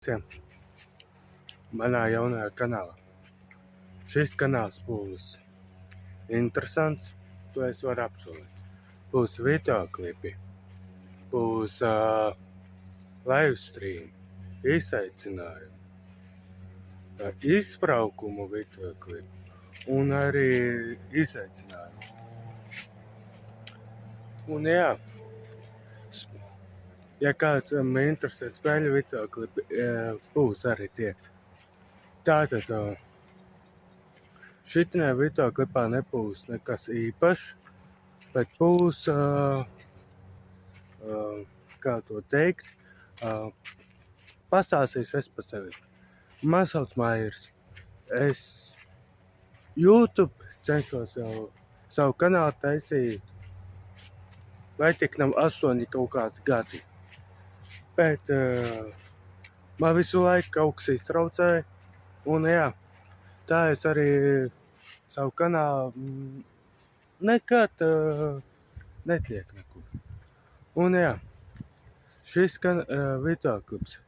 Visiem manā jaunajā kanālā. Šis kanāls būs interesants, to es varu apsolīt. Būs videoklipi, būs live stream, izaicinājumi, izbraukumu videoklipi un arī izaicinājumi. Un jā, ja kāds interesē spēļu videoklipi, būs arī tie. Tātad šitinē videoklipā nebūs nekas īpašs, bet būs, kā to teikt, pastāstīšu es par sevi. Man sauc Mairs. Es YouTube cenšos jau savu kanālu taisīt, vai tik nav 8 kaut kādi gadi. Bet man visu laiku kaut kas iztraucēja, un jā, tā es arī savu kanālu nekad netiek nekur. Un jā, šis videoklips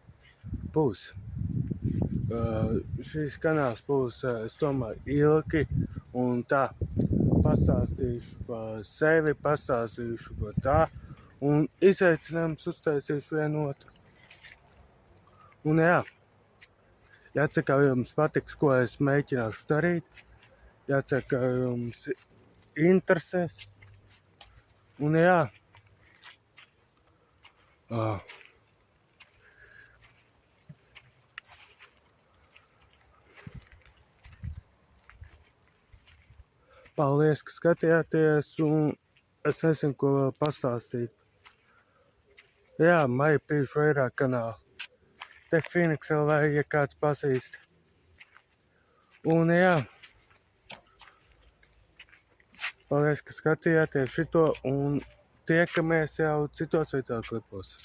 būs. Šis kanāls būs, es domāju, ilgi, un tā pastāstīšu par sevi, pastāstīšu par tā, un izaicinājums uztaisīšu vienu otru. Un jā, jācer, ka jums patiks, ko es mēģināšu darīt, jācer, ka jums interesēs, un jā, paldies, ka skatījāties, un es nezinu, ko pastāstīt. Jā, Maija pīšu vairāk kanālu. Te Phoenix LV, ja kāds pazīst. Un jā, paldies, ka skatījāties šito, un tiekamies jau citos videoklipos.